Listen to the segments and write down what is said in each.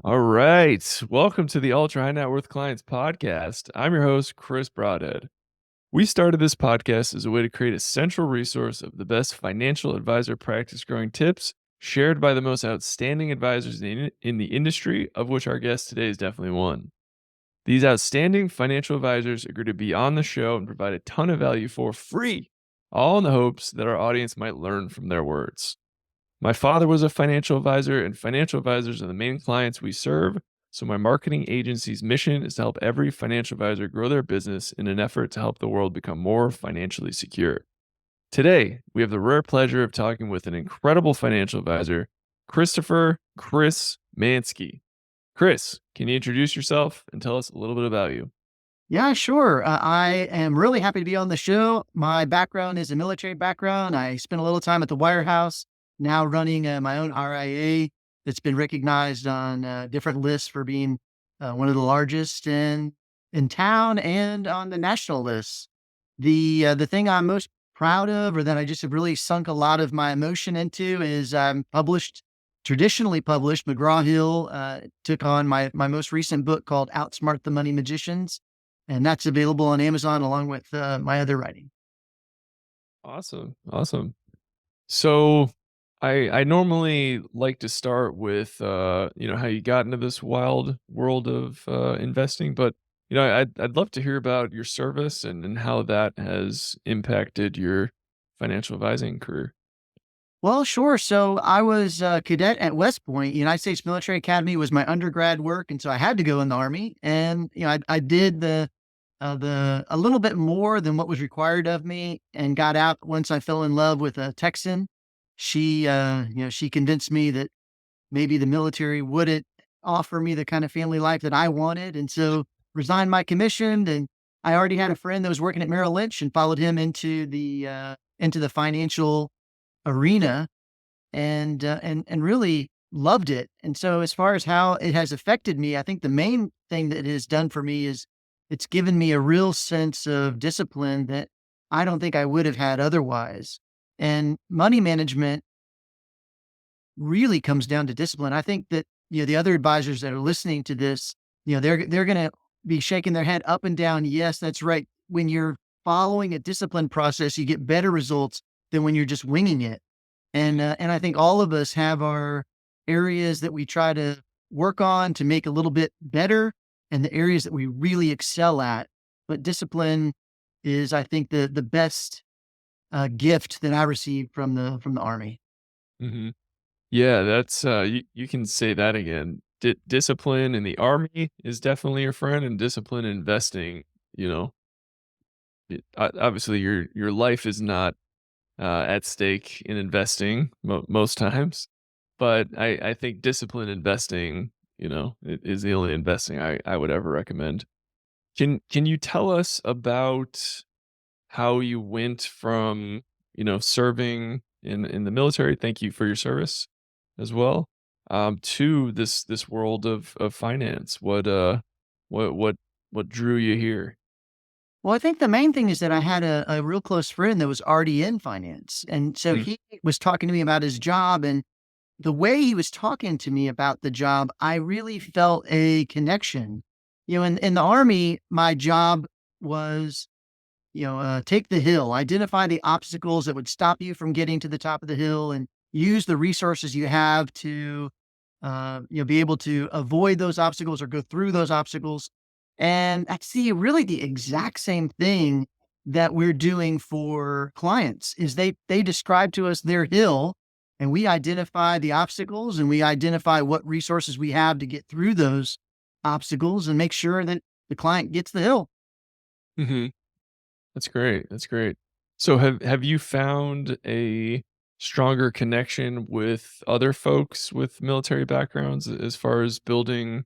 All right. Welcome to the Ultra High Net Worth Clients Podcast. I'm your host, Chris Brodhead. We started this podcast as a way to create a central resource of the best financial advisor practice growing tips shared by the most outstanding advisors in the industry, of which our guest today is definitely one. These outstanding financial advisors agree to be on the show and provide a ton of value for free, all in the hopes that our audience might learn from their words. My father was a financial advisor, and financial advisors are the main clients we serve. So, my marketing agency's mission is to help every financial advisor grow their business in an effort to help the world become more financially secure. Today, we have the rare pleasure of talking with an incredible financial advisor, Chris Manske. Chris, can you introduce yourself and tell us a little bit about you? Yeah, sure. I am really happy to be on the show. My background is a military background. I spent a little time at the Wire House, now running my own RIA that's been recognized on different lists for being one of the largest in town and on the national lists. The thing I'm most proud of, or that I just have really sunk a lot of my emotion into, is traditionally published. McGraw-Hill took on my most recent book called Outsmart the Money Magicians, and that's available on Amazon along with my other writing. Awesome. Awesome. So I normally like to start with how you got into this wild world of investing, but I'd love to hear about your service and how that has impacted your financial advising career. Well, sure. So I was a cadet at West Point. United States Military Academy was my undergrad work, and so I had to go in the Army. And I did the a little bit more than what was required of me, and got out once I fell in love with a Texan. She convinced me that maybe the military wouldn't offer me the kind of family life that I wanted, and so resigned my commission. And I already had a friend that was working at Merrill Lynch, and followed him into the financial arena, and really loved it. And so, as far as how it has affected me, I think the main thing that it has done for me is it's given me a real sense of discipline that I don't think I would have had otherwise. And money management really comes down to discipline. I think that the other advisors that are listening to this, they're going to be shaking their head up and down. Yes, that's right. When you're following a disciplined process, you get better results than when you're just winging it. And I think all of us have our areas that we try to work on to make a little bit better, and the areas that we really excel at. But discipline is, I think, the best gift that I received from the Army. Hmm. Yeah, that's you can say that again. Discipline in the Army is definitely your friend, and discipline in investing. You know, obviously your life is not at stake in investing most times. But I think disciplined investing, is the only investing I would ever recommend. Can you tell us about how you went from, serving in the military? Thank you for your service as well. To this world of finance. What what what drew you here? Well, I think the main thing is that I had a real close friend that was already in finance. And so Mm, he was talking to me about his job, and the way he was talking to me about the job, I really felt a connection. In the Army, my job was, take the hill, identify the obstacles that would stop you from getting to the top of the hill, and use the resources you have to, be able to avoid those obstacles or go through those obstacles. And I see really the exact same thing that we're doing for clients is they describe to us their hill, and we identify the obstacles, and we identify what resources we have to get through those obstacles and make sure that the client gets the hill. mhm. That's great, that's great. So have you found a stronger connection with other folks with military backgrounds as far as building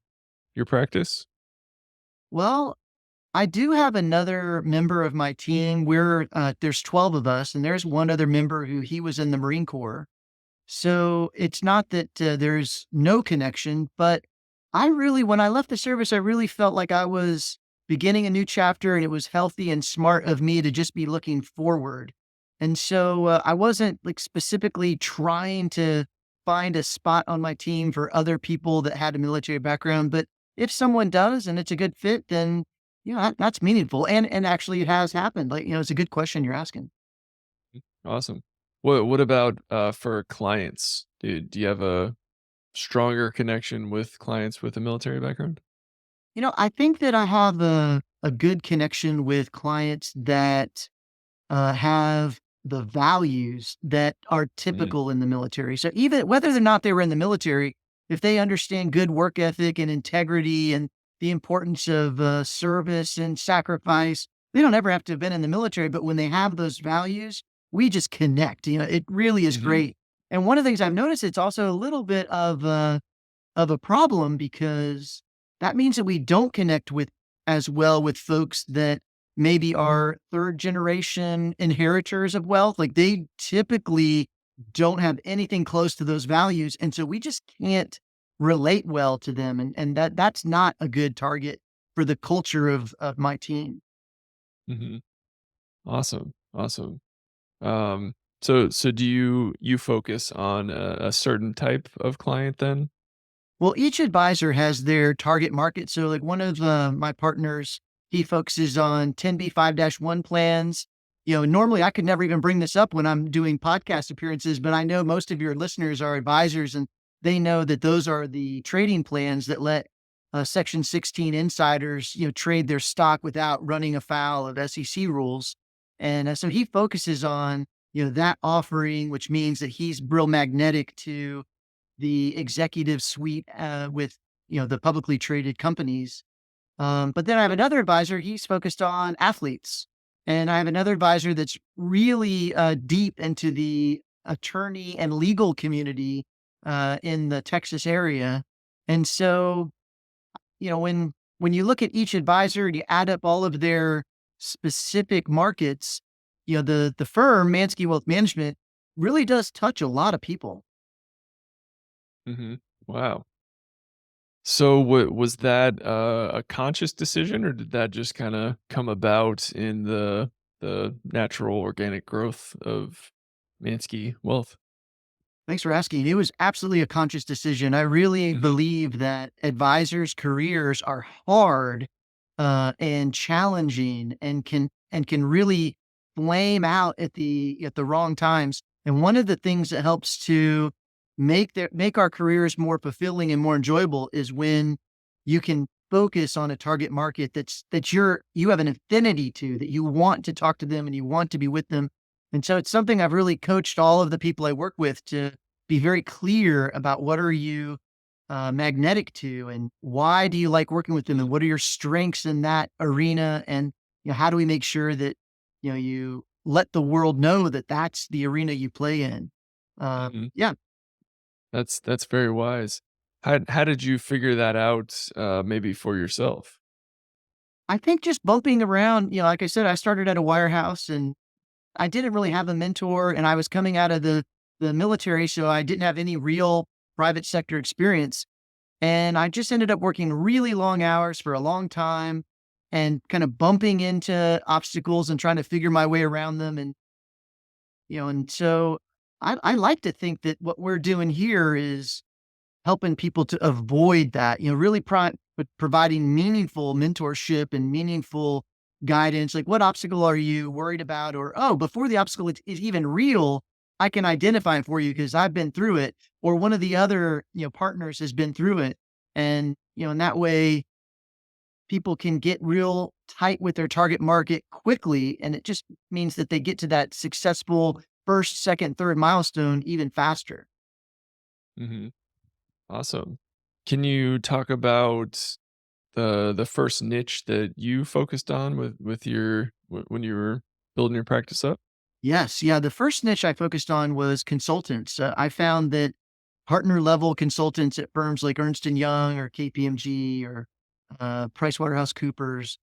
your practice? Well, I do have another member of my team. There's 12 of us, and there's one other member who he was in the Marine Corps. So it's not that there's no connection, but when I left the service, I really felt like I was beginning a new chapter, and it was healthy and smart of me to just be looking forward. And so I wasn't like specifically trying to find a spot on my team for other people that had a military background, but if someone does and it's a good fit, then that's meaningful. And actually, it has happened. Like it's a good question you're asking. Awesome. What about for clients? Do you have a stronger connection with clients with a military background? I think that I have a good connection with clients that have the values that are Mhm. typical in the military. So even whether or not they were in the military, if they understand good work ethic and integrity and the importance of service and sacrifice, they don't ever have to have been in the military. But when they have those values, we just connect. It really is Mhm. great. And one of the things I've noticed, it's also a little bit of a problem because that means that we don't connect with as well with folks that maybe are third generation inheritors of wealth. Like they typically don't have anything close to those values. And so we just can't relate well to them. And that's not a good target for the culture of my team. Mhm. Awesome. Awesome. So do you focus on a certain type of client then? Well, each advisor has their target market. So, like one of my partners, he focuses on 10b5-1 plans. Normally I could never even bring this up when I'm doing podcast appearances, but I know most of your listeners are advisors and they know that those are the trading plans that let Section 16 insiders, trade their stock without running afoul of SEC rules. And so he focuses on, that offering, which means that he's real magnetic to the executive suite with the publicly traded companies. But then I have another advisor. He's focused on athletes, and I have another advisor that's really deep into the attorney and legal community in the Texas area. And so, when you look at each advisor and you add up all of their specific markets, the firm Mansky Wealth Management really does touch a lot of people. Mhm. Wow. So was that a conscious decision, or did that just kinda come about in the natural organic growth of Mansky Wealth? Thanks for asking. It was absolutely a conscious decision. I really Mhm. believe that advisors' careers are hard and challenging and can really flame out at the wrong times. And one of the things that helps to make our careers more fulfilling and more enjoyable is when you can focus on a target market that you have an affinity to, that you want to talk to them and you want to be with them. And so it's something I've really coached all of the people I work with to be very clear about what are you magnetic to and why do you like working with them and Mhm. what are your strengths in that arena, and how do we make sure that you let the world know that that's the arena you play in. Mhm. Yeah, That's very wise. How did you figure that out, maybe for yourself? I think just bumping around, like I said, I started at a wirehouse and I didn't really have a mentor, and I was coming out of the military, so I didn't have any real private sector experience. And I just ended up working really long hours for a long time and kind of bumping into obstacles and trying to figure my way around them. And so I like to think that what we're doing here is helping people to avoid that, really but providing meaningful mentorship and meaningful guidance. Like, what obstacle are you worried about? Or, oh, before the obstacle is even real, I can identify it for you because I've been through it. Or one of the other, partners has been through it. And, in that way, people can get real tight with their target market quickly. And it just means that they get to that successful first, second, third milestone even faster. Mhm. Awesome. Can you talk about the first niche that you focused on with your when you were building your practice up? Yes. Yeah. The first niche I focused on was consultants. I found that partner level consultants at firms like Ernst and Young or KPMG or PricewaterhouseCoopers,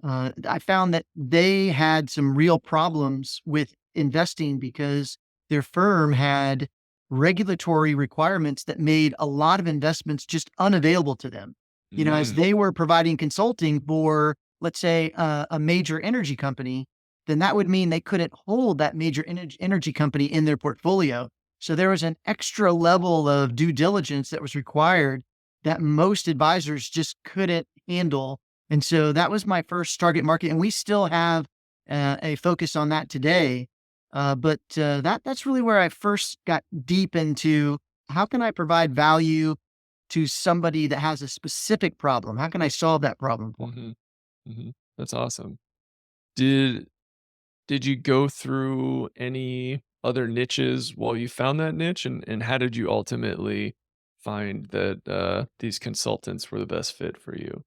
I found that they had some real problems with investing because their firm had regulatory requirements that made a lot of investments just unavailable to them. As Mm. they were providing consulting for, let's say, a major energy company, then that would mean they couldn't hold that major energy company in their portfolio. So there was an extra level of due diligence that was required that most advisors just couldn't handle. And so that was my first target market. And we still have a focus on that today. That's really where I first got deep into how can I provide value to somebody that has a specific problem? How can I solve that problem for 'em? Mhm. Mhm. That's awesome. Did did you go through any other niches while you found that niche, and how did you ultimately find that, these consultants were the best fit for you?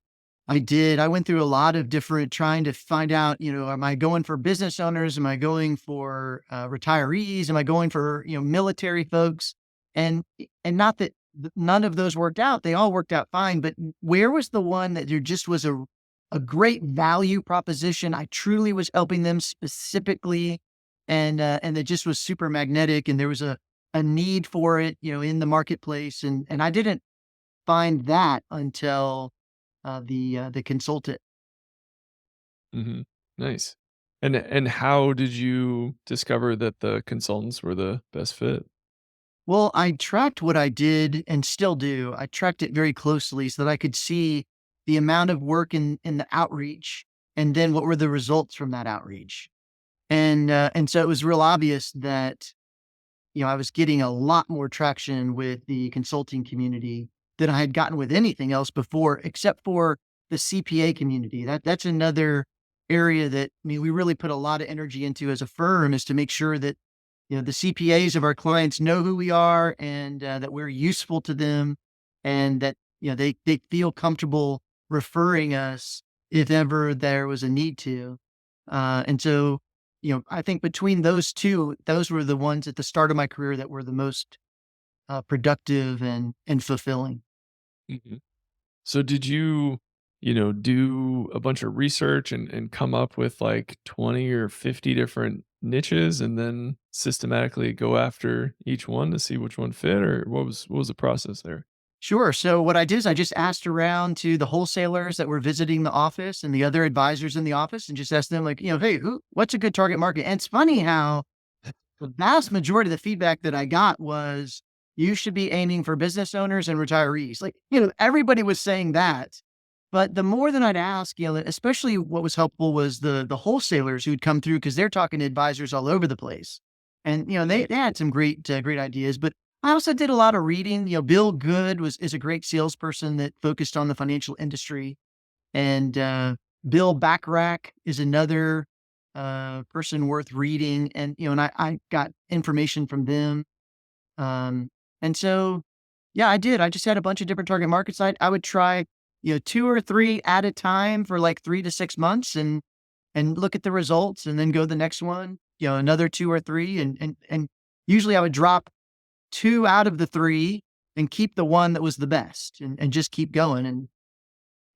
I did. I went through a lot of different trying to find out, am I going for business owners? Am I going for retirees? Am I going for, military folks? And not that none of those worked out. They all worked out fine, but where was the one that there just was a great value proposition? I truly was helping them specifically, and it just was super magnetic, and there was a need for it, in the marketplace, and I didn't find that until the consultant. Mhm. Nice. And how did you discover that the consultants were the best fit? Well, I tracked what I did and still do. I tracked it very closely so that I could see the amount of work in the outreach and then what were the results from that outreach. And so it was real obvious that, I was getting a lot more traction with the consulting community than I had gotten with anything else before, except for the CPA community. That's another area that we really put a lot of energy into as a firm is to make sure that the CPAs of our clients know who we are and that we're useful to them, and that they feel comfortable referring us if ever there was a need to. And so, I think between those two, those were the ones at the start of my career that were the most productive and fulfilling. Mhm. So did you, do a bunch of research and come up with like 20 or 50 different niches and then systematically go after each one to see which one fit, or what was the process there? Sure. So what I did is I just asked around to the wholesalers that were visiting the office and the other advisors in the office and just asked them like, hey, what's a good target market? And it's funny how the vast majority of the feedback that I got was you should be aiming for business owners and retirees. Like, everybody was saying that. But the more that I'd ask, especially what was helpful was the wholesalers who'd come through because they're talking to advisors all over the place. And, they had some great ideas, but I also did a lot of reading. Bill Good is a great salesperson that focused on the financial industry. And Bill Backrack is another person worth reading. And, I got information from them. Um, and so, yeah, I did. I just had a bunch of different target markets. I would try, two or three at a time for like 3 to 6 months and look at the results and then go the next one, another two or three. And usually I would drop two out of the three and keep the one that was the best and just keep going.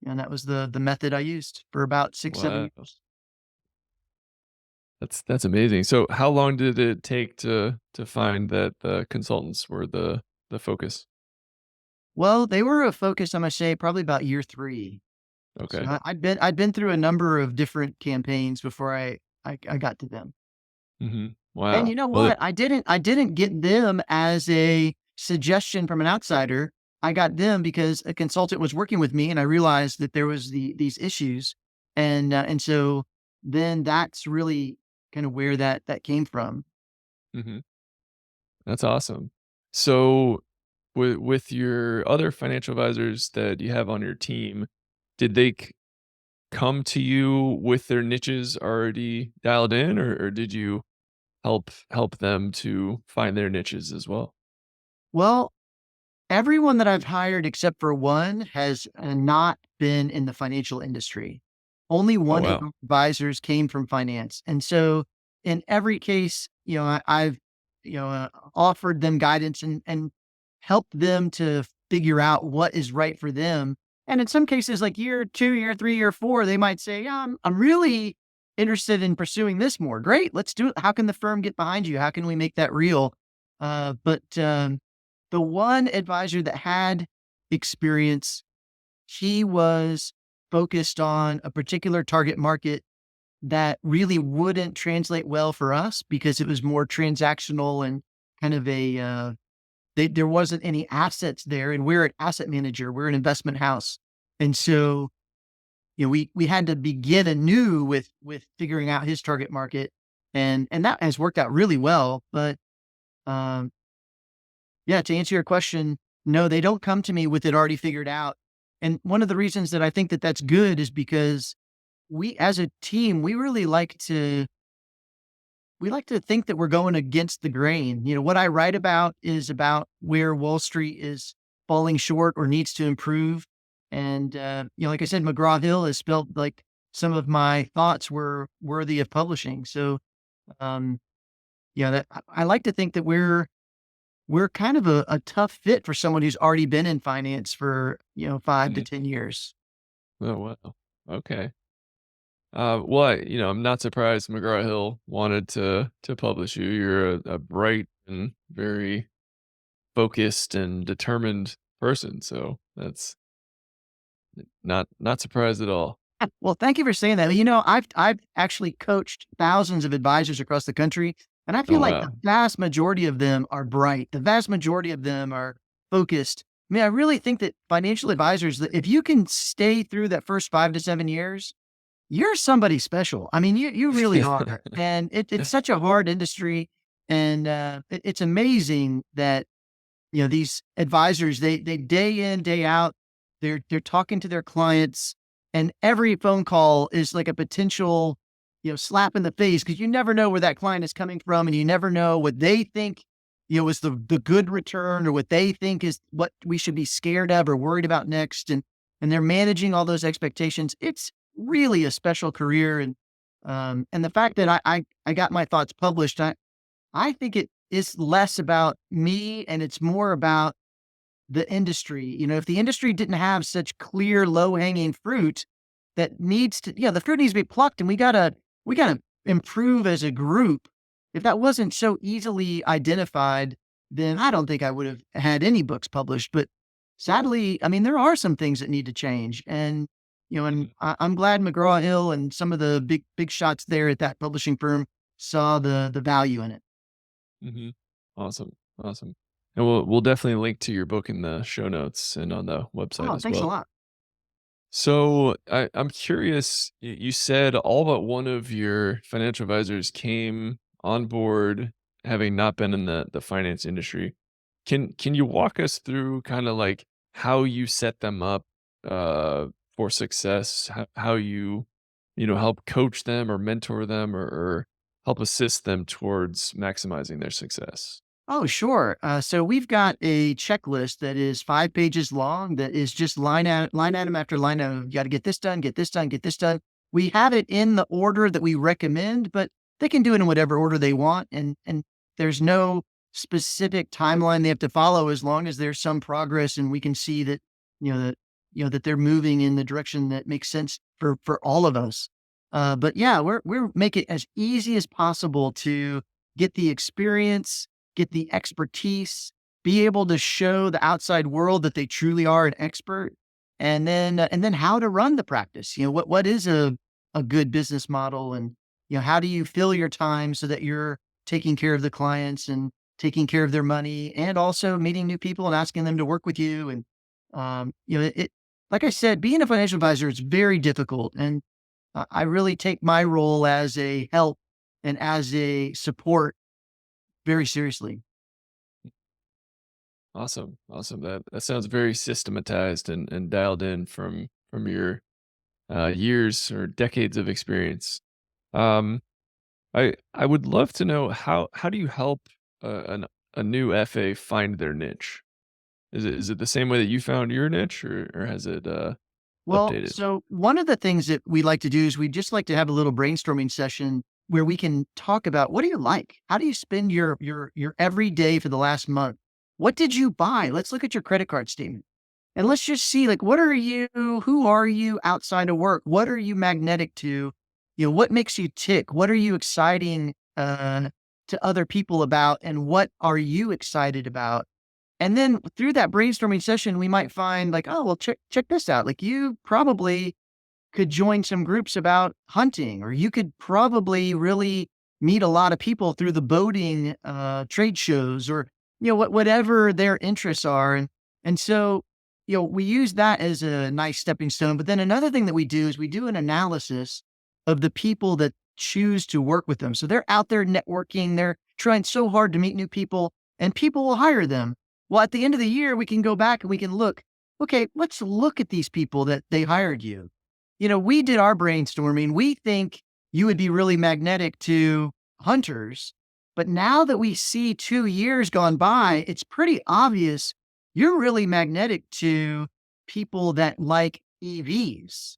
And that was the method I used for about 6, 7 Wow. years. That's amazing. So how long did it take to find that the consultants were the focus? Well, they were a focus, Imma say, probably about year 3. So Okay. I'd been through a number of different campaigns before I got to them. Mhm. And you Wow. know Well, what? I didn't get them as a suggestion from an outsider. I got them because a consultant was working with me, and I realized that there was these issues, and so then that's really kind of where that came from. mhm. That's awesome. So, with your other financial advisors that you have on your team, did they come to you with their niches already dialed in, or did you help them to find their niches as well? Well, everyone that I've hired except for one has, not been in the financial industry. Only Oh, one of wow. the advisors came from finance, and so in every case, I've, offered them guidance and helped them to figure out what is right for them. And in some cases, like year 2, year 3, year 4, they might say, "Yeah, I'm really interested in pursuing this more." Great, let's do it. How can the firm get behind you? How can we make that real? But the one advisor that had experience, he was focused on a particular target market that really wouldn't translate well for us because it was more transactional and kind of there wasn't any assets there, and we're an asset manager, we're an investment house. And so, we had to begin anew with figuring out his target market, and that has worked out really well. But um, yeah, to answer your question, no, they don't come to me with it already figured out. And one of the reasons that I think that that's good is because we, as a team, we like to think that we're going against the grain. What I write about is about where Wall Street is falling short or needs to improve. And, like I said, McGraw-Hill has felt like some of my thoughts were worthy of publishing. So, um, yeah, I like to think that we're kind of a tough fit for someone who's already been in finance for, 5 to Mhm. 10 years. Oh, wow. Okay. Well, I'm not surprised McGraw-Hill wanted to publish you. You're a bright and very focused and determined person, so that's not surprised at all. Well, thank you for saying that. I've actually coached thousands of advisors across the country, and I Oh, feel like the wow. vast majority of them are bright. The vast majority of them are focused. I mean, I really think that financial advisors, that if you can stay through that first 5 to 7 years, you're somebody special. I mean, you really are. And it's such a hard industry. And it's amazing that these advisors, they day in, day out, they're talking to their clients, and every phone call is like a potential, slap in the face, because you never know where that client is coming from, and you never know what they think, is the good return, or what they think is what we should be scared of or worried about next. And they're managing all those expectations. It's really a special career. And the fact that I got my thoughts published, I think it is less about me and it's more about the industry. If the industry didn't have such clear low hanging fruit that needs to, the fruit needs to be plucked, and we gotta improve as a group. If that wasn't so easily identified, then I don't think I would have had any books published. But sadly, I mean, there are some things that need to change. And Mhm, I'm glad McGraw Hill and some of the big shots there at that publishing firm saw the value in it. mhm. Awesome, awesome. And we'll definitely link to your book in the show notes and on the website Oh, as thanks a well. lot. So I'm curious, you said all but one of your financial advisors came on board having not been in the finance industry. Can you walk us through kind of like how you set them up uh, for success? How you help coach them or mentor them or help assist them towards maximizing their success? Oh, sure. So we've got a checklist that is 5 pages long, that is just line item after line item. You got to get this done, get this done, get this done. We have it in the order that we recommend, but they can do it in whatever order they want. And there's no specific timeline they have to follow, as long as there's some progress and we can see that, that they're moving in the direction that makes sense for all of us. But yeah, we're make it as easy as possible to get the experience, get the expertise, be able to show the outside world that they truly are an expert, and then how to run the practice. What is a good business model, and how do you fill your time so that you're taking care of the clients and taking care of their money, and also meeting new people and asking them to work with you. And it, like I said, being a financial advisor is very difficult, and I really take my role as a help and as a support very seriously. Awesome, awesome. That sounds very systematized and dialed in from your years or decades of experience. Um, I would love to know how do you help a new FA find their niche? Is it the same way that you found your niche, or has it Well, updated? so one of the things that we like to do is we just like to have a little brainstorming session where we can talk about, what do you like? How do you spend your every day for the last month? What did you buy? Let's look at your credit card statement. And let's just see, like, who are you outside of work? What are you magnetic to? What makes you tick? What are you exciting to other people about? And what are you excited about? And then through that brainstorming session, we might find, like, oh, well, check this out. Like, you probably could join some groups about hunting, or you could probably really meet a lot of people through the boating trade shows, or whatever their interests are, and so we use that as a nice stepping stone. But then another thing that we do is we do an analysis of the people that choose to work with them. So they're out there networking, they're trying so hard to meet new people, and people will hire them. Well, at the end of the year, we can go back and we can look, okay, let's look at these people that they hired you. We did our brainstorming. We think you would be really magnetic to hunters. But now that we see 2 years gone by, it's pretty obvious you're really magnetic to people that like EVs.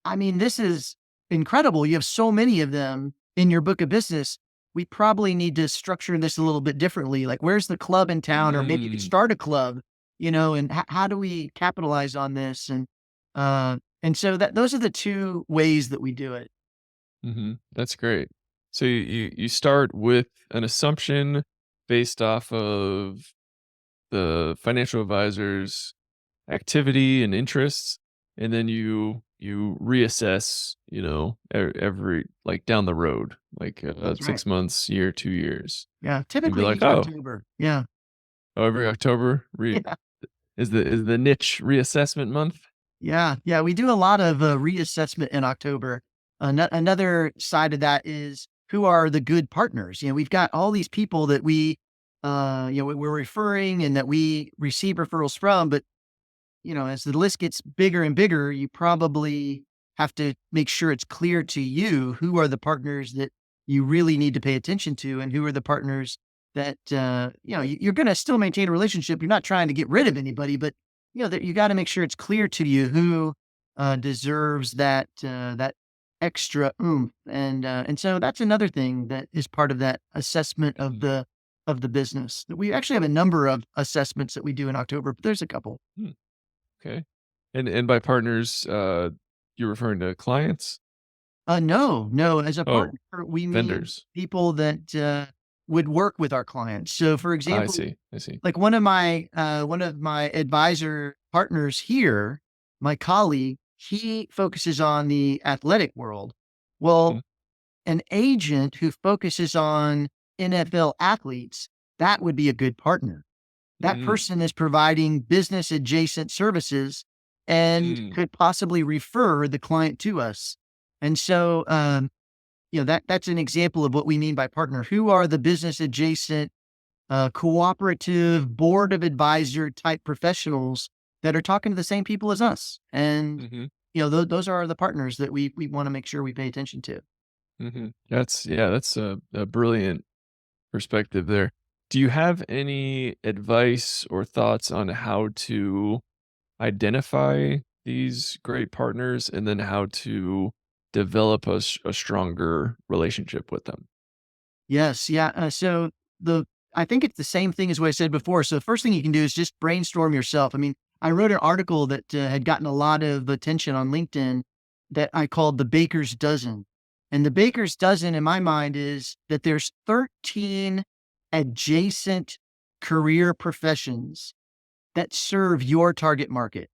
I mean, this is incredible. You have so many of them in your book of business. We probably need to structure this a little bit differently. Like, where's the club in town? Or maybe you could Mm, start a club, and how do we capitalize on this? And so those are the two ways that we do it. that's great. So you start with an assumption based off of the financial advisor's activity and interests, and then you reassess, every like down the road, like That's right. 6 months, year, 2 years, Yeah. and be Typically like, use October. Yeah. every October Yeah. is the niche reassessment month. Yeah, yeah, we do a lot of reassessment in October. Another side of that is, who are the good partners? We've got all these people that we're referring and that we receive referrals from, but as the list gets bigger and bigger, you probably have to make sure it's clear to you who are the partners that you really need to pay attention to, and who are the partners that you're going to still maintain a relationship. You're not trying to get rid of anybody, but that you got to make sure it's clear to you who deserves that extra oomph, and so that's another thing that is part of that assessment of Mhm. the business. We actually have a number of assessments that we do in October, but there's a couple. Hmm, okay. And by partners, you're referring to clients? No, no. As a Oh, partner, we mean vendors. people that would work with our clients. So, for I example, see, I see. like one of my advisor partners here, my colleague, he focuses on the athletic world. Mhm, Well, an agent who focuses on NFL athletes, that would be a good partner. That mm, person is providing business adjacent services and mm, could possibly refer the client to us. And so, that's an example of what we mean by partner. Who are the business adjacent, cooperative board of advisor type professionals that are talking to the same people as us? And, mhm, those are the partners that we want to make sure we pay attention to. that's a brilliant perspective there. Do you have any advice or thoughts on how to identify these great partners, and then how to develop a stronger relationship with them? Yes, yeah. So the I think it's the same thing as what I said before. So the first thing you can do is just brainstorm yourself. I mean, I wrote an article that had gotten a lot of attention on LinkedIn that I called the Baker's Dozen. And the Baker's Dozen, in my mind, is that there's 13 adjacent career professions that serve your target market.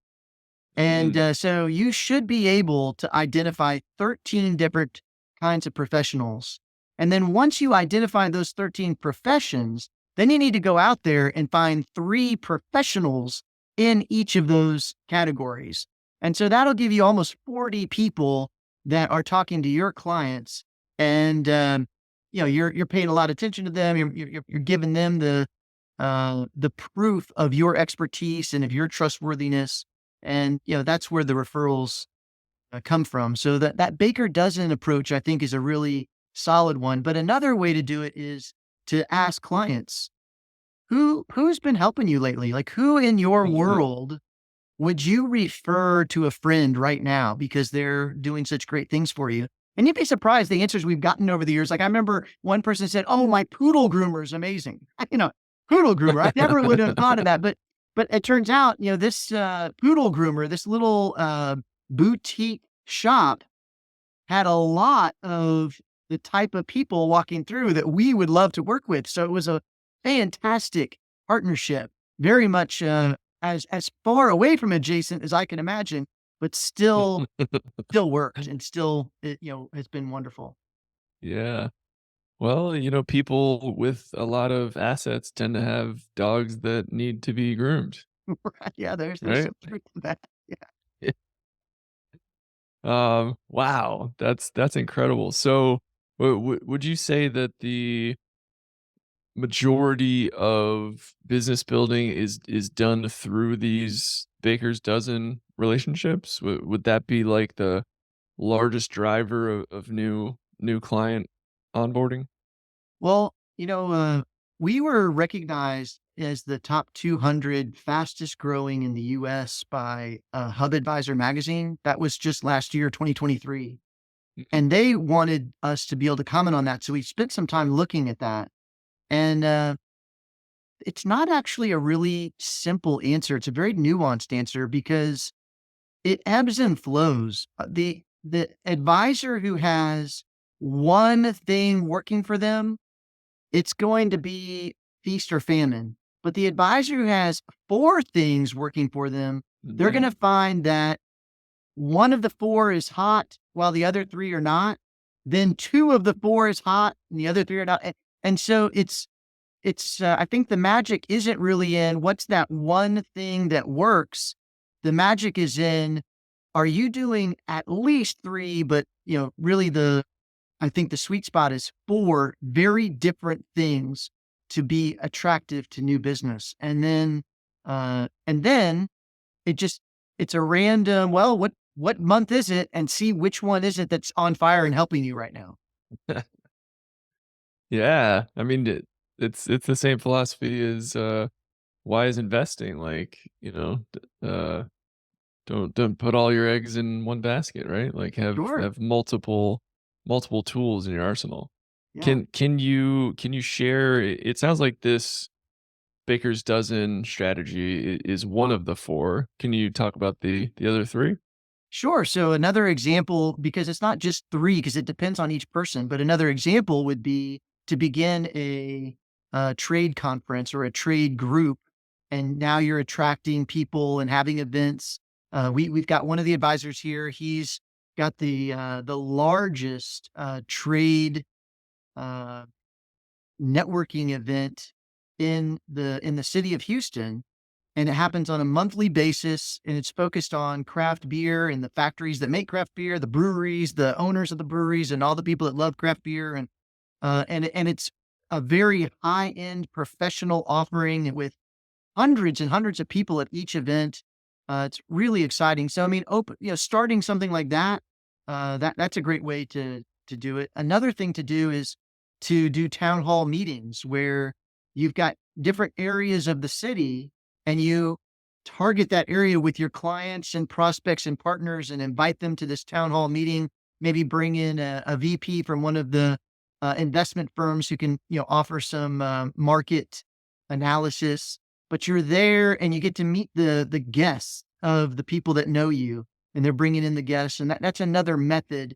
And Mm, so you should be able to identify 13 different kinds of professionals. And then once you identify those 13 professions, then you need to go out there and find 3 professionals in each of those categories. And so that'll give you almost 40 people that are talking to your clients. And, you're paying a lot of attention to them. You're giving them the proof of your expertise and of your trustworthiness. And, that's where the referrals come from. So that Baker dozen approach, I think, is a really solid one. But another way to do it is to ask clients, who's been helping you lately? Like, who in your mhm. world would you refer to a friend right now because they're doing such great things for you? And you'd be surprised the answers we've gotten over the years. Like, I remember one person said, "Oh, my poodle groomer is amazing." Poodle groomer. I never would have thought of that, but it turns out, this poodle groomer, this little boutique shop, had a lot of the type of people walking through that we would love to work with. So it was a fantastic partnership, very much as far away from adjacent as I can imagine, but still worked, and still, it has been wonderful. Yeah. Well, people with a lot of assets tend to have dogs that need to be groomed, Right, yeah, there's right? some truth to that. Yeah. Wow, that's incredible. So, would you say that the majority of business building is done through these baker's dozen relationships? Would that be like the largest driver of new client onboarding? Well, we were recognized as the top 200 fastest growing in the US by Hub Advisor magazine. That was just last year, 2023. Mhm. And they wanted us to be able to comment on that. So we spent some time looking at that. And it's not actually a really simple answer. It's a very nuanced answer because it ebbs and flows. The advisor who has one thing working for them, it's going to be feast or famine. But the advisor who has four things working for them, they're going Mhm. to find that one of the four is hot while the other three are not. Then two of the four is hot and the other three are not. And so I think the magic isn't really in what's that one thing that works. The magic is in, are you doing at least three, but really I think the sweet spot is four very different things to be attractive to new business. And then it just, it's a random, well, what month is it? And see which one is it that's on fire and helping you right now. Yeah, I mean, it's the same philosophy as, wise investing, like, don't put all your eggs in one basket, right? Like, Sure. have multiple tools in your arsenal. Yeah. Can you share it sounds like this baker's dozen strategy is one of the 4. Can you talk about the other 3? Sure. So another example, because it's not just three, because it depends on each person, but another example would be to begin a trade conference or a trade group, and now you're attracting people and having events. We've got one of the advisors here. He's got the largest trade uh, networking event in the city of Houston, and it happens on a monthly basis, and it's focused on craft beer and the factories that make craft beer, the breweries, the owners of the breweries, and all the people that love craft beer. And it's a very high end professional offering with hundreds and hundreds of people at each event. It's really exciting. So I mean, starting something like that, that's a great way to do it. Another thing to do is to do town hall meetings where you've got different areas of the city, and you target that area with your clients and prospects and partners and invite them to this town hall meeting. Maybe bring in a VP from one of the investment firms who can offer some market analysis, but you're there and you get to meet the guests of the people that know you, and they're bringing in the guests, and that's another method.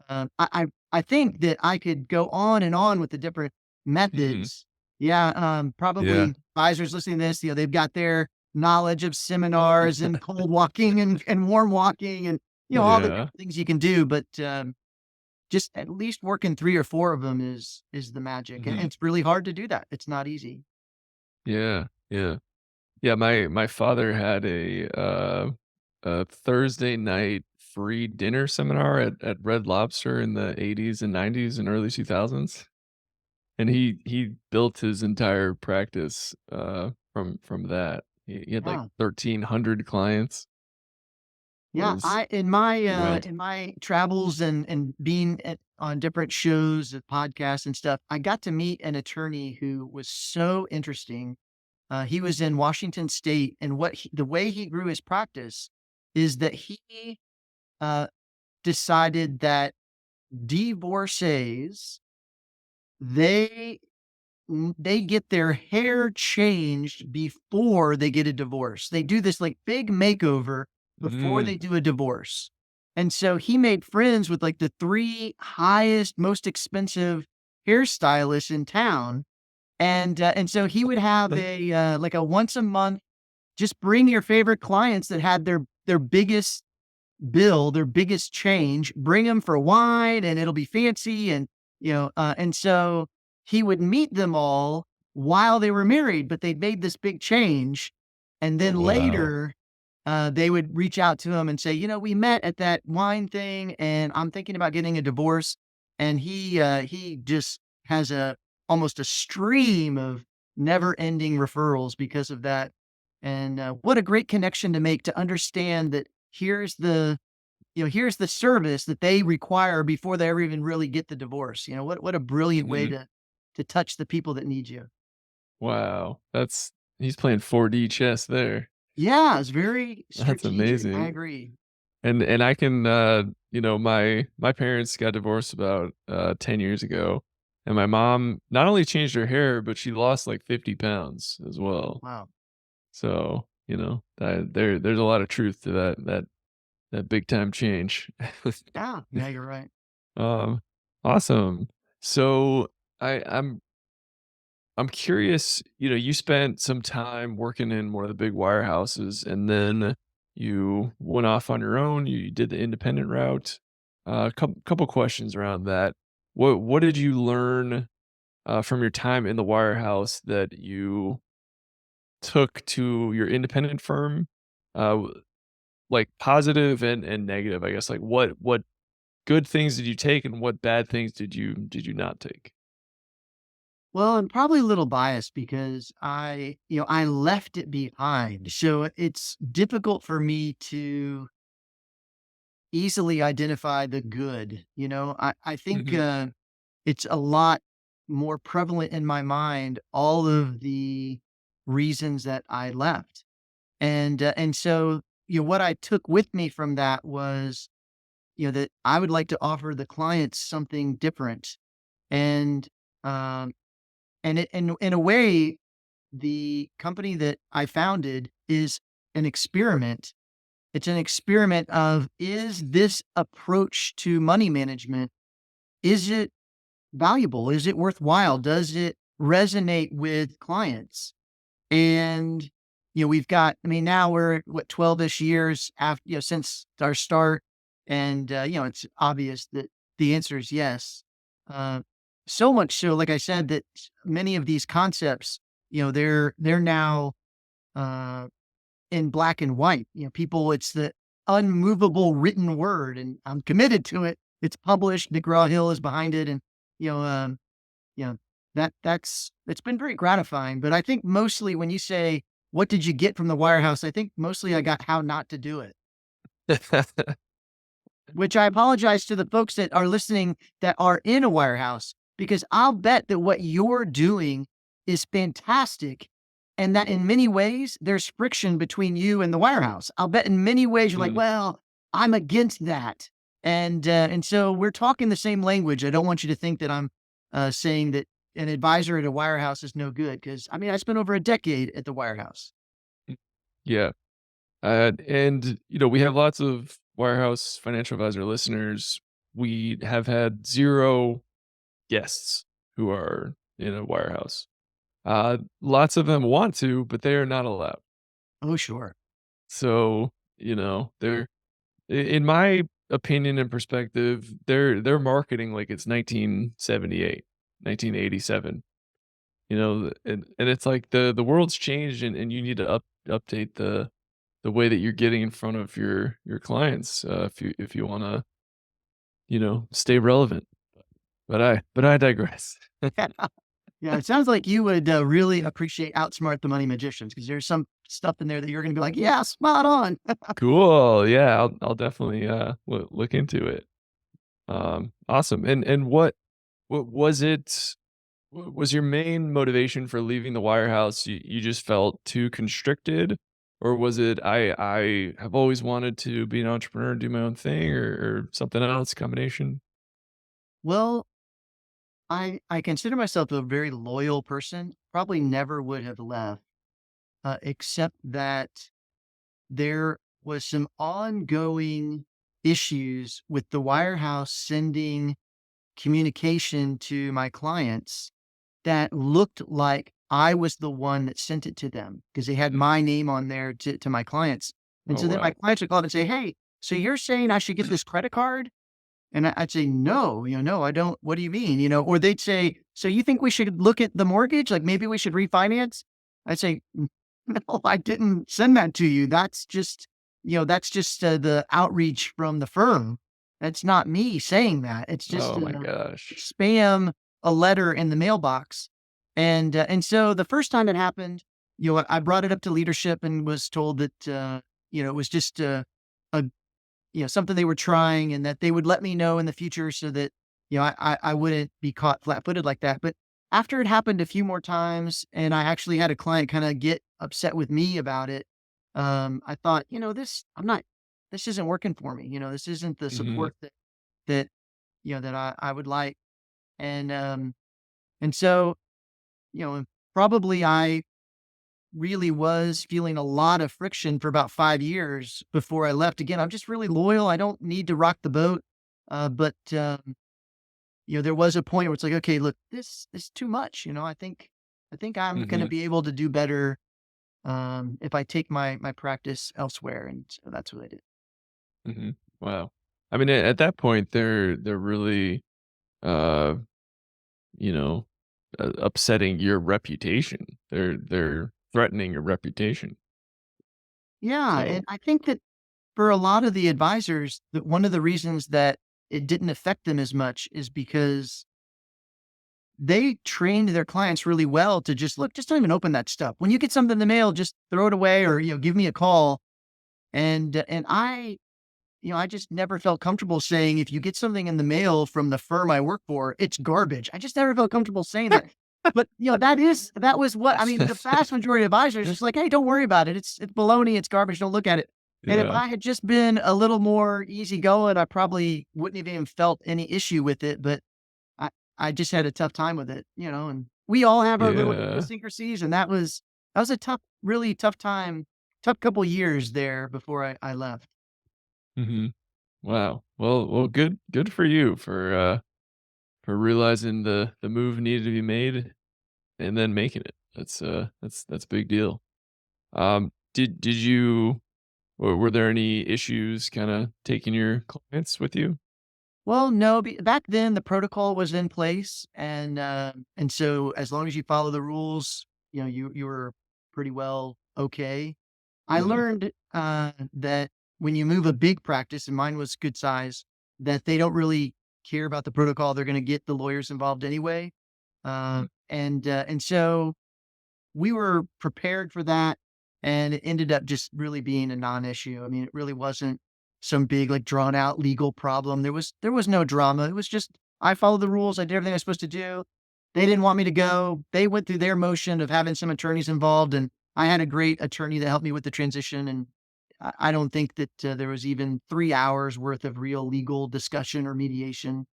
I think that I could go on and on with the different Mhm. methods. Yeah, Yeah. probably advisors listening to this, they've got their knowledge of seminars and cold walking and warm walking and all the Yeah. different things you can do, but just at least working three or four of them is the magic, and Mhm. it's really hard to do that. It's not easy. Yeah. Yeah. Yeah, my father had a Thursday night free dinner seminar at Red Lobster in the '80s and '90s and early 2000s, and he built his entire practice, from that. He had, like, Yeah. 1,300 clients. It Yeah, was I in my, pretty wild. in my travels and being on different shows and podcasts and stuff, I got to meet an attorney who was so interesting. He was in Washington State, and the way he grew his practice is that he uh, decided that divorcees, they they get their hair changed before they get a divorce. They do this like big makeover before Mm. they do a divorce. And so he made friends with like the three highest, most expensive hairstylists in town. And so he would have like a once a month, just bring your favorite clients that had their biggest bill, their biggest change, bring them for wine, and it'll be fancy. And And so he would meet them all while they were married, but they'd made this big change. And Oh, then wow. later, they would reach out to him and say, we met at that wine thing and I'm thinking about getting a divorce. And he just has almost a stream of never ending referrals because of that. And what a great connection to make, to understand that here's the service that they require before they ever even really get the divorce. What a brilliant way Mhm. to touch the people that need you. Wow. He's playing 4D chess there. Yeah, it's very That's strategic. I amazing. agree. And I can, my parents got divorced about, 10 years ago, and my mom not only changed her hair, but she lost, like, 50 pounds as well. Wow. So, there's a lot of truth to that big time change. Yeah, yeah, you're right. Um, awesome. So I'm curious, you spent some time working in one of the big wirehouses and then you went off on your own, you did the independent route. Couple questions around that. What did you learn from your time in the wirehouse that you took to your independent firm? Uh, like positive and negative, I guess. Like what good things did you take and what bad things did you not take? Well, I'm probably a little biased because I left it behind. So it's difficult for me to easily identify the good. I think Mhm. it's a lot more prevalent in my mind, all of the reasons that I left. And so, what I took with me from that was, that I would like to offer the clients something different. And, um, and in a way, the company that I founded is an experiment. It's an experiment of, is this approach to money management, is it valuable? Is it worthwhile? Does it resonate with clients? And, we've got, I mean, now we're at what, 12-ish years after, since our start. And, it's obvious that the answer is yes. Uh, so much so, like I said, that many of these concepts, they're now, uh, in black and white. It's the unmovable written word, and I'm committed to it. It's published. McGraw Hill is behind it. And, you know, um, you know, it's been very gratifying. But I think mostly when you say, what did you get from the Wirehouse? I think mostly I got how not to do it, which I apologize to the folks that are listening that are in a Wirehouse, because I'll bet that what you're doing is fantastic. And that in many ways, there's friction between you and the Wirehouse. I'll bet in many ways you're like, Mm, well, I'm against that. And so we're talking the same language. I don't want you to think that I'm saying that an advisor at a wirehouse is no good, because I mean, I spent over a decade at the wirehouse. mm. Yeah. And we have lots of Wirehouse Financial Advisor listeners. We have had 0 guests who are in a wirehouse. Lots of them want to, but they are not allowed. Oh, sure. So, they're in my opinion and perspective, they're marketing like it's 1978, 1987. And it's like the world's changed and you need to update the way that you're getting in front of your clients, if you wanna, stay relevant. But I digress. Yeah, it sounds like you would really appreciate Outsmart the Money Magicians, because there's some stuff in there that you're going to be like, yeah, spot on. Cool, yeah, I'll definitely, look into it. Awesome, and what was it was your main motivation for leaving the wirehouse you just felt too constricted? Or was it, "I have always wanted to be an entrepreneur, do my own thing," or something else, combination? Well, I consider myself a very loyal person. Probably never would have left, except that there was some ongoing issues with the wirehouse sending communication to my clients that looked like I was the one that sent it to them, because they had Mm. my name on there to my clients. And Oh, so then my wow. clients would call up and say, hey, so you're saying I should get this credit card? And I'd say, no, no, I don't. What do you mean? Or they'd say, so you think we should look at the mortgage? Like maybe we should refinance? I'd say, no, I didn't send that to you. That's just the outreach from the firm. That's not me saying that. It's just Oh my gosh. spam, a letter in the mailbox. And so the first time it happened, I brought it up to leadership and was told that, it was just a something they were trying and that they would let me know in the future so that, I wouldn't be caught flat-footed like that. But after it happened a few more times and I actually had a client kinda get upset with me about it, I thought, this isn't working for me. This isn't the Mhm. support that, that I would like. And so, probably I really was feeling a lot of friction for about 5 years before I left. Again, I'm just really loyal. I don't need to rock the boat. But there was a point where it's like, okay, look, this is too much. I think I'm going to Mhm. be able to do better if I take my practice elsewhere. And so that's what I did. Mhm. Wow. I mean, at that point, they're really, uh, you know, upsetting your reputation. They're threatening your reputation. Yeah, and So I think that for a lot of the advisors, that one of the reasons that it didn't affect them as much is because they trained their clients really well to just look, just don't even open that stuff. When you get something in the mail, just throw it away or, give me a call. And I just never felt comfortable saying, if you get something in the mail from the firm I work for, it's garbage. I just never felt comfortable saying that. But that was what I mean, the vast majority of advisors just like, hey, don't worry about it. It's baloney, it's garbage, don't look at it. And if yeah. I had just been a little more easygoing, I probably wouldn't have even felt any issue with it. But I I just had a tough time with it, and we all have our little Yeah. idiosyncrasies, and that was a tough, really tough time, tough couple years there before I left. Mhm. Wow. Well, good for you for realizing the move needed to be made and then making it. That's a big deal. Did you were there any issues kinda taking your clients with you? Well, no, back then the protocol was in place, and so as long as you follow the rules, you were pretty well okay. I Mhm. learned that when you move a big practice, and mine was good size, that they don't really care about the protocol. They're going to get the lawyers involved anyway, Mhm. and so we were prepared for that, and it ended up just really being a non-issue. I mean, it really wasn't some big, like, drawn out legal problem. There was no drama. It was just I followed the rules. I did everything I was supposed to do. They didn't want me to go. They went through their motion of having some attorneys involved, and I had a great attorney that helped me with the transition. And I don't think that there was even 3 hours worth of real legal discussion or mediation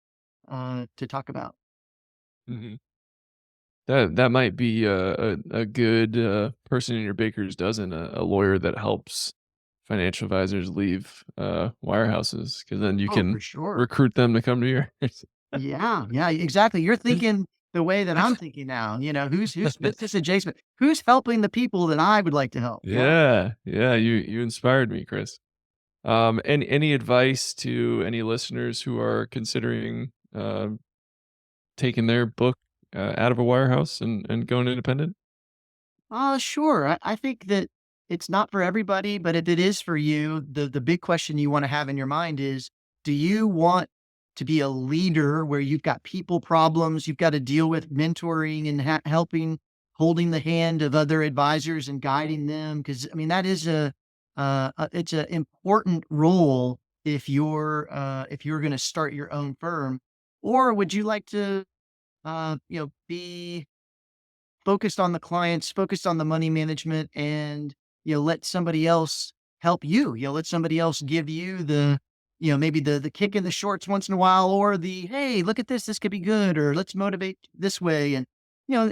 to talk about. Mhm. That might be a good, person in your baker's dozen, a lawyer that helps financial advisors leave, wirehouses, because then you Oh, for can sure. recruit them to come to yours. Yeah, yeah, exactly. You're thinking the way that I'm thinking now, who's business adjacent? Who's helping the people that I would like to help? Yeah. Yeah, yeah, you inspired me, Chris. Any advice to any listeners who are considering, taking their book, out of a wirehouse and going independent? Sure. I think that it's not for everybody, but if it is for you, the big question you want to have in your mind is, do you want to be a leader where you've got people problems, you've got to deal with mentoring and helping, holding the hand of other advisors and guiding them? Because I mean, that is it's an important role if you're going to start your own firm, or would you like to be focused on the clients, focused on the money management, and let somebody else help you. Let somebody else give you maybe the kick in the shorts once in a while, or the hey, look at this, this could be good, or let's motivate this way. And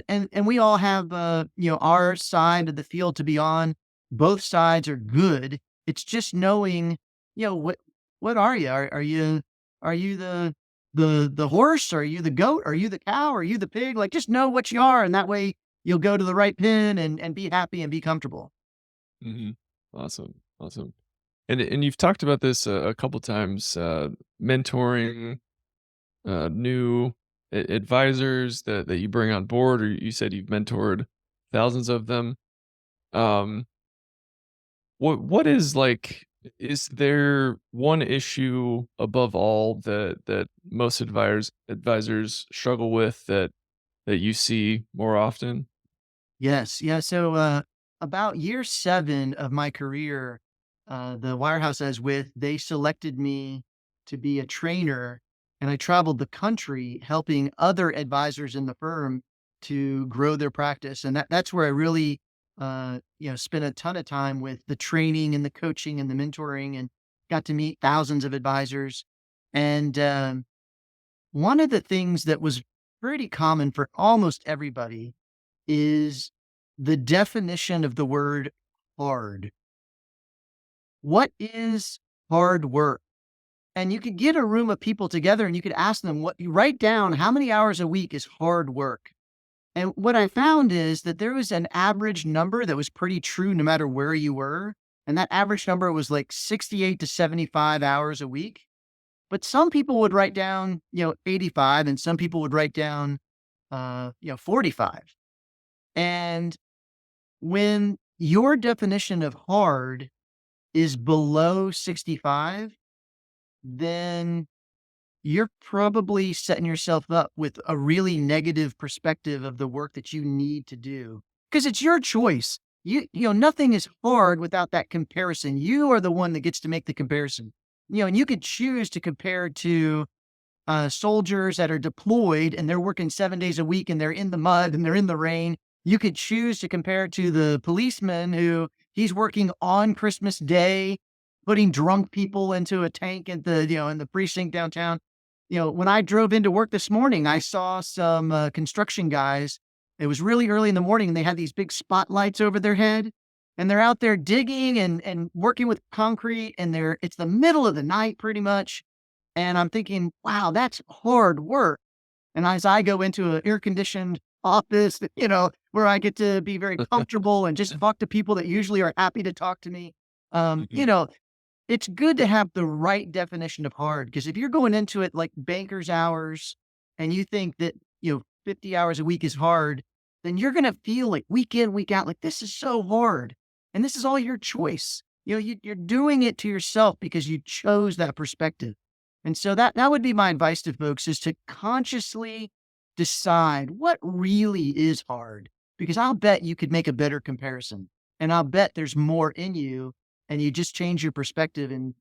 and we all have our side of the field to be on. Both sides are good. It's just knowing, what are you? Are you the horse? Are you the goat? Are you the cow? Are you the pig? Like, just know what you are, and that way you'll go to the right pen and be happy and be comfortable. Mhm. Awesome, awesome. And you've talked about this a couple times, mentoring new advisors that you bring on board, or you said you've mentored thousands of them. Um, what is like? Is there one issue above all that most advisors struggle with that you see more often? Yes. Yeah. So, about year 7 of my career, the wirehouse I was with, they selected me to be a trainer, and I traveled the country helping other advisors in the firm to grow their practice. And that's where I really, spent a ton of time with the training and the coaching and the mentoring, and got to meet thousands of advisors. And one of the things that was pretty common for almost everybody is the definition of the word hard. What is hard work? And you could get a room of people together and you could ask them what you write down how many hours a week is hard work. And what I found is that there was an average number that was pretty true no matter where you were. And that average number was like 68 to 75 hours a week. But some people would write down, 85, and some people would write down, 45. And when your definition of hard is below 65, then you're probably setting yourself up with a really negative perspective of the work that you need to do because it's your choice. Nothing is hard without that comparison. You are the one that gets to make the comparison. And you could choose to compare to soldiers that are deployed and they're working 7 days a week and they're in the mud and they're in the rain. You could choose to compare it to the policeman who he's working on Christmas Day, putting drunk people into a tank at in the precinct downtown. When I drove into work this morning, I saw some construction guys. It was really early in the morning and they had these big spotlights over their head and they're out there digging and working with concrete and it's the middle of the night pretty much, and I'm thinking, wow, that's hard work. And as I go into an air conditioned office, where I get to be very comfortable and just talk to people that usually are happy to talk to me, um, you Mhm. know, it's good to have the right definition of hard. Because if you're going into it like banker's hours and you think that, 50 hours a week is hard, then you're going to feel like week in, week out, like this is so hard. And this is all your choice. You're doing it to yourself because you chose that perspective. And so that would be my advice to folks is to consciously decide what really is hard, because I'll bet you could make a better comparison. And I'll bet there's more in you and you just change your perspective and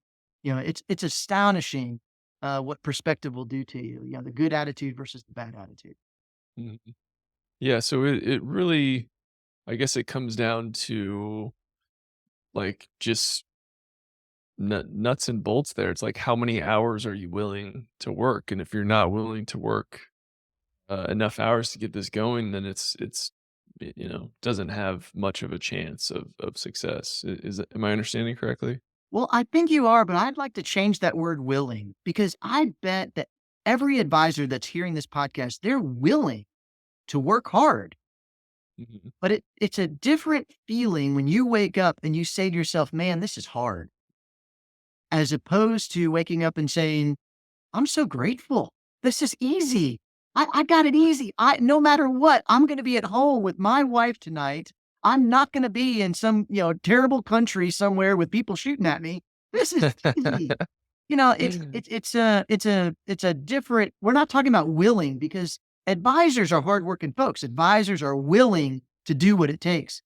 it's astonishing what perspective will do to you. The good attitude versus the bad attitude. Mhm. Yeah, so it really, I guess it comes down to, like, just nuts and bolts there. It's like, how many hours are you willing to work? And if you're not willing to work, enough hours to get this going, then doesn't have much of a chance of success. Am I understanding correctly? Well, I think you are, but I'd like to change that word willing, because I bet that every advisor that's hearing this podcast, they're willing to work hard. Mhm. But it's a different feeling when you wake up and you say to yourself, man, this is hard, as opposed to waking up and saying, I'm so grateful. This is easy. I got it easy. No matter what, I'm going to be at home with my wife tonight. I'm not going to be in some, terrible country somewhere with people shooting at me. This is easy. It's a different, we're not talking about willing, because advisors are hardworking folks. Advisors are willing to do what it takes.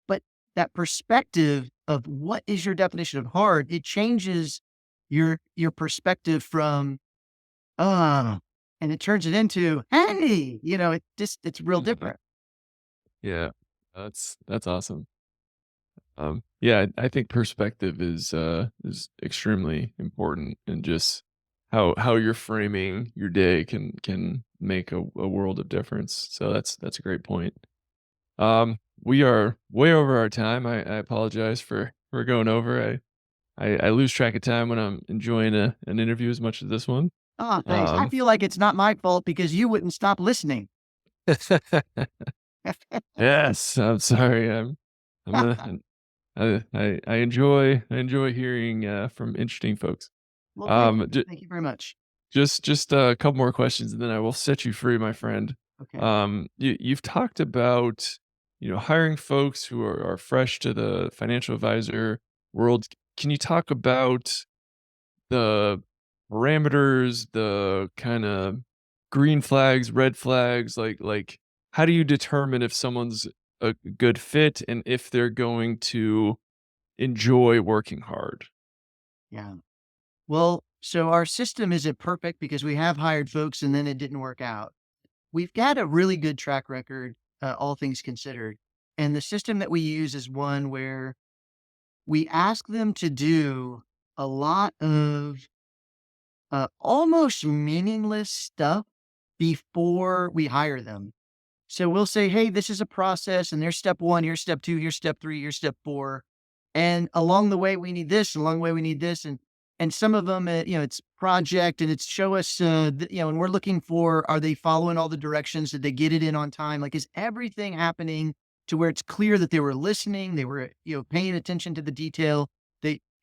But that perspective of what is your definition of hard, it changes your perspective from, "Ah," and it turns it into, "Hey," it's real different. Yeah, that's awesome. Yeah, I think perspective is extremely important, and just how you're framing your day can make a world of difference. So that's a great point. We are way over our time. I apologize for going over. I lose track of time when I'm enjoying an interview as much as this one. "Ah, thanks. I Um, feel like it's not my fault because you wouldn't stop listening." yes, I'm sorry. I'm I enjoy hearing from interesting folks. Well, Um, j- thank you very much. just a couple more questions, and then I will set you free, my friend. Okay. You've talked about hiring folks who are fresh to the financial advisor world. Can you talk about the parameters, the kind of green flags, red flags, like how do you determine if someone's a good fit and if they're going to enjoy working hard? Yeah. Well, so our system isn't perfect because we have hired folks and then it didn't work out. We've got a really good track record, all things considered. And the system that we use is one where we ask them to do a lot of almost meaningless stuff before we hire them. So we'll say, "Hey, this is a process, and there's step 1, here's step 2, here's step 3, here's step 4, and along the way, we need this, and along the way, we need this," and some of them, it's project, and it's show us, and we're looking for, are they following all the directions? Did they get it in on time? Like, is everything happening to where it's clear that they were listening, they were, paying attention to the detail?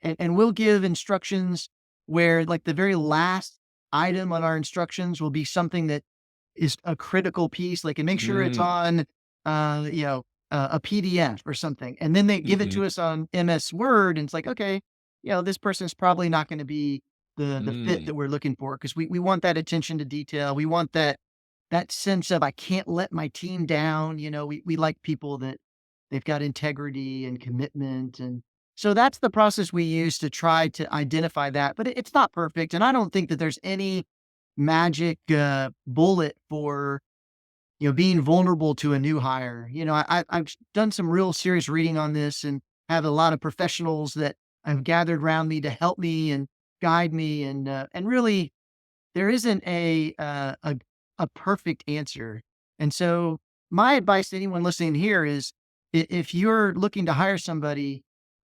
And we'll give instructions where, like, the very last item on our instructions will be something that is a critical piece, like, and make sure it's Mm, on, a PDF or something, and then they give it mhm, to us on MS Word, and it's like, "Okay, this person's probably not gonna be the fit mm, that we're looking for because we want that attention to detail. We want that sense of, "I can't let my team down," we like people that they've got integrity and commitment, and so that's the process we use to try to identify that, but it's not perfect, and I don't think that there's any magic, bullet for, being vulnerable to a new hire. I've done some real serious reading on this and have a lot of professionals that I've gathered around me to help me and guide me, and really there isn't a perfect answer. And so my advice to anyone listening here is, if you're looking to hire somebody,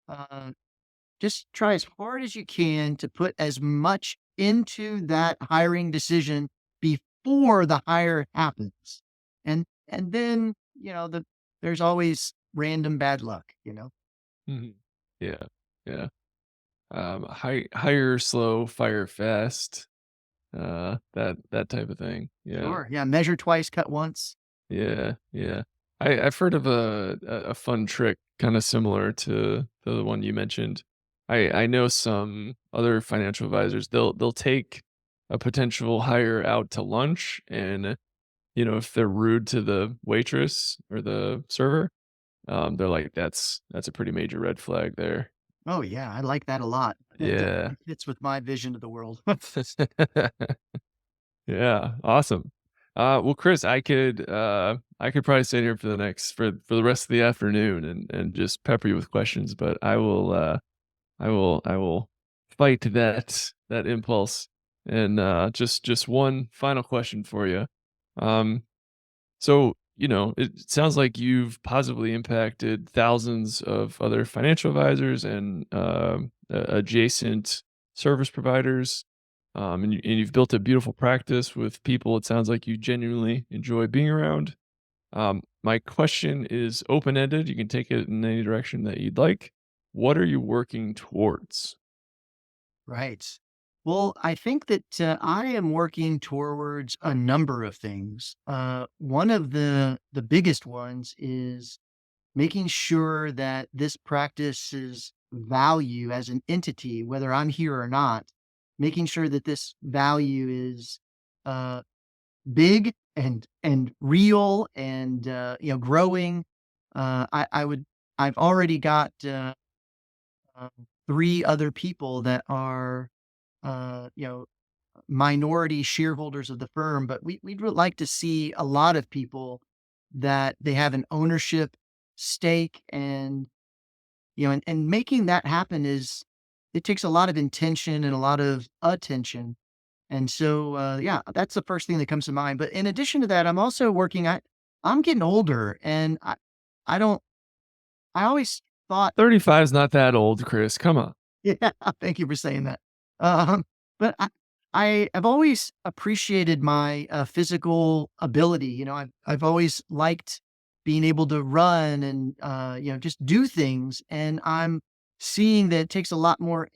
uh, just try as hard as you can to put as much into that hiring decision before the hire happens. And then, there's always random bad luck. mhm. Yeah, yeah. Hire slow, fire fast, that type of thing. Yeah. Sure. Yeah. Measure twice, cut once. Yeah, yeah. I've heard of a fun trick kinda similar to the one you mentioned. I know some other financial advisors, they'll take a potential hire out to lunch and, if they're rude to the waitress or the server, they're like, "That's a pretty major red flag there." Oh yeah. I like that a lot. That Yeah. definitely fits with my vision of the world. Yeah, awesome. Well, Chris, I could probably sit here for the rest of the afternoon and just pepper you with questions, but I will fight that impulse. And just one final question for you. Um, so it sounds like you've positively impacted thousands of other financial advisors and adjacent service providers, and you've built a beautiful practice with people. It sounds like you genuinely enjoy being around. My question is open ended. You can take it in any direction that you'd like. What are you working towards? Right. Well, I think that I am working towards a number of things. One of the biggest ones is making sure that this practice's value as an entity, whether I'm here or not, making sure that this value is uh, big and real and growing. I would. I've already got um, 3 other people that are uh, you know minority shareholders of the firm, but we'd like to see a lot of people that they have an ownership stake, and making that happen is, it takes a lot of intention and a lot of attention. And so, yeah, that's the first thing that comes to mind. But in addition to that, I'm also I'm getting older, and I don't, I always thought, 35 is not that old, Chris. Come on. yeah, thank you for saying that. Um, but I have always appreciated my physical ability. I've always liked being able to run and, just do things. And I'm seeing that it takes a lot more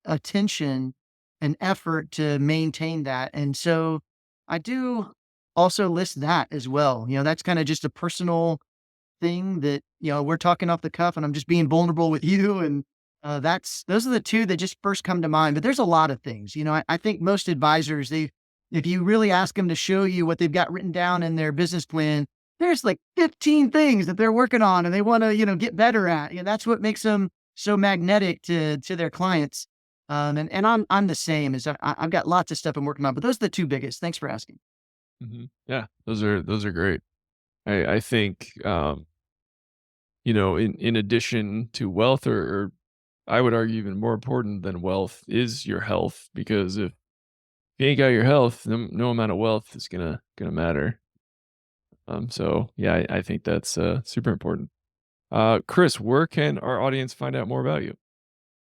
attention and effort to maintain that. And so I do also list that as well. That's kind of just a personal thing that, we're talking off the cuff and I'm just being vulnerable with you. And those are the two that just first come to mind. But there's a lot of things. I think most advisors, if you really ask them to show you what they've got written down in their business plan, there's like 15 things that they're working on and they want to, get better at. That's what makes them so magnetic to their clients. And I'm the same as I've got lots of stuff I'm working on, but those are the two biggest. Thanks for asking. Yeah, those are great. I think in addition to wealth, or I would argue even more important than wealth is your health, because if you ain't got your health, no amount of wealth is gonna matter. So yeah, I think that's super important. Chris, where can our audience find out more about you?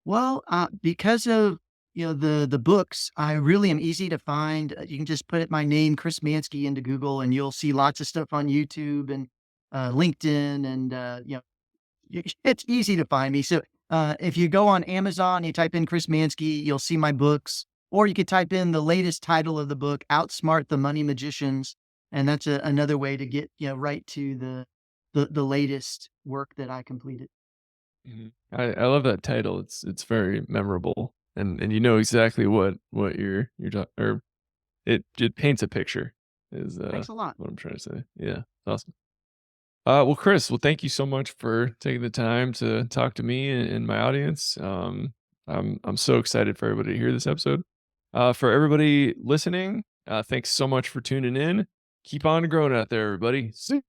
Well, because of the books, I really am easy to find. You can just put my name, Chris Manske, into Google, and you'll see lots of stuff on YouTube and LinkedIn, and it's easy to find me. So if you go on Amazon, you type in Chris Manske, you'll see my books, or you could type in the latest title of the book, "Outsmart the Money Magicians," and that's another way to get right to the latest work that I completed. I love that title. It's very memorable, and you know exactly what you're talking, or it paints a picture, is Thanks a lot. what I'm trying to say. Yeah, awesome. Well, Chris, well, thank you so much for taking the time to talk to me and my audience. I'm so excited for everybody to hear this episode. For everybody listening, thanks so much for tuning in. Keep on growing out there, everybody. See